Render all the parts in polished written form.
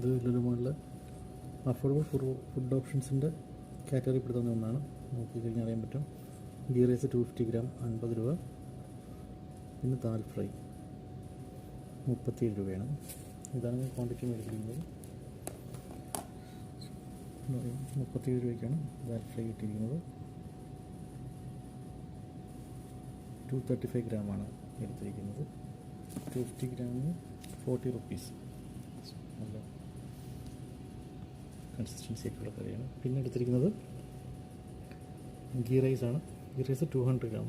ഇത് ലുലുമാളിലെ affordable food ഓപ്ഷൻസിൻ്റെ category പെടുത്തുന്ന ഒന്നാണ്. നോക്കിക്കഴിഞ്ഞാൽ അറിയാൻ പറ്റും. ഗീ റൈസ് 250 ഗ്രാം 50 രൂപ. പിന്നെ ദാൽ ഫ്രൈ 37 രൂപയാണ്. ഇതാണ് ക്വാണ്ടിറ്റി മേടിച്ചിരിക്കുന്നത്. 37 രൂപയ്ക്കാണ് ദാൽ ഫ്രൈ ഇട്ടിരിക്കുന്നത്. 235 ഗ്രാമാണ് എടുത്തിരിക്കുന്നത്. 250 ഗ്രാമിന് 40 റുപ്പീസ്. നല്ല കൺസിസ്റ്റൻസി ഒക്കെയുള്ള കറിയാണ്. പിന്നെ എടുത്തിരിക്കുന്നത് ഗീ റൈസാണ്. ഗീ റൈസ് 200 ഗ്രാം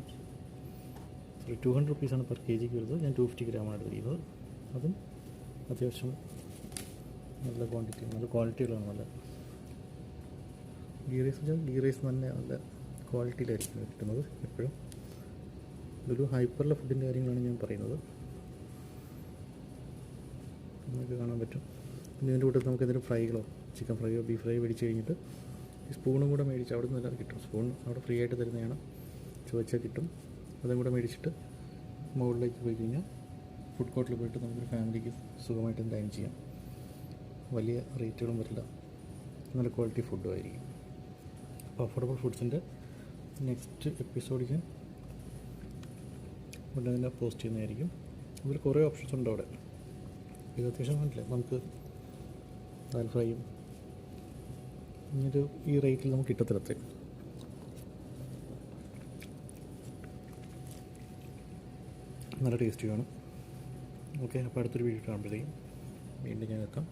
200 റുപ്പീസാണ് പെർ കെ ജിക്ക് വരുന്നത്. ഞാൻ 250 ഗ്രാമാണ് എടുത്തിരിക്കുന്നത്. അതും അത്യാവശ്യം നല്ല ക്വാണ്ടിറ്റി, നല്ല ക്വാളിറ്റികളാണ്. നല്ല ഗീ റൈസ് തന്നെ നല്ല ക്വാളിറ്റിയിലായിരിക്കും കിട്ടുന്നത് എപ്പോഴും. ഇതൊരു ഹൈപ്പറിലെ ഫുഡിൻ്റെ കാര്യങ്ങളാണ് ഞാൻ പറയുന്നത്. നമുക്ക് കാണാൻ പറ്റും. പിന്നെ ഇതിൻ്റെ കൂട്ടത്തിൽ നമുക്ക് എന്തെങ്കിലും ഫ്രൈകളോ ചിക്കൻ ഫ്രൈയോ ബീഫ് ഫ്രൈയോ മേടിച്ച് കഴിഞ്ഞിട്ട് ഈ സ്പൂണും കൂടെ മേടിച്ച് അവിടെ നിന്ന് കിട്ടും. സ്പൂൺ അവിടെ ഫ്രീ ആയിട്ട് തരുന്നതാണ്, ചോദിച്ചാൽ കിട്ടും. അതും കൂടെ മേടിച്ചിട്ട് മുകളിലേക്ക് പോയി കഴിഞ്ഞാൽ ഫുഡ് കോർട്ടിൽ പോയിട്ട് നമുക്കൊരു ഫാമിലിക്ക് സുഖമായിട്ട് ഡൈൻ ചെയ്യാം. വലിയ റേറ്റുകളും വരില്ല, നല്ല ക്വാളിറ്റി ഫുഡും ആയിരിക്കും. അപ്പോൾ അഫോർഡബിൾ ഫുഡ്സിൻ്റെ നെക്സ്റ്റ് എപ്പിസോഡ് ഞാൻ ഉടനെ തന്നെ പോസ്റ്റ് ചെയ്യുന്നതായിരിക്കും. ഇതിൽ കുറേ ഓപ്ഷൻസ് ഉണ്ട് അവിടെ. ഇത് അത്യാവശ്യം കണ്ടില്ലേ, നമുക്ക് ദാൽ ഫ്രൈയും ഇങ്ങനൊരു ഈ റേറ്റിൽ നമുക്ക് കിട്ടത്തില്ലത്തെ. നല്ല ടേസ്റ്റ് കാണും. ഓക്കെ, അപ്പോൾ അടുത്തൊരു വീഡിയോ കാണുമ്പോഴത്തേക്കും വീണ്ടും ഞാൻ എത്താം.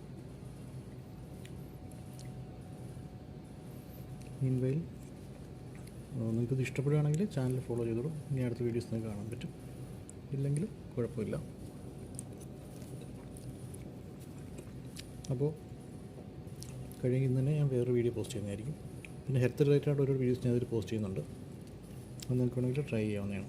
മീൻവൈൽ നിങ്ങൾക്കിത് ഇഷ്ടപ്പെടുകയാണെങ്കിൽ ചാനൽ ഫോളോ ചെയ്തോളൂ. ഇനി അടുത്ത വീഡിയോസ് നിങ്ങൾക്ക് കാണാൻ പറ്റും. ഇല്ലെങ്കിൽ കുഴപ്പമില്ല. അപ്പോൾ കഴിയുമെങ്കിൽ തന്നെ ഞാൻ വേറൊരു വീഡിയോ പോസ്റ്റ് ചെയ്യുന്നതായിരിക്കും. പിന്നെ ഹെൽത്ത് റിലേറ്റഡ് ഓരോ വീഡിയോസ് ഞാൻ അതിൽ പോസ്റ്റ് ചെയ്യുന്നുണ്ട്. അത് നിങ്ങൾക്ക് വേണമെങ്കിൽ ട്രൈ ചെയ്യാവുന്നതാണ്.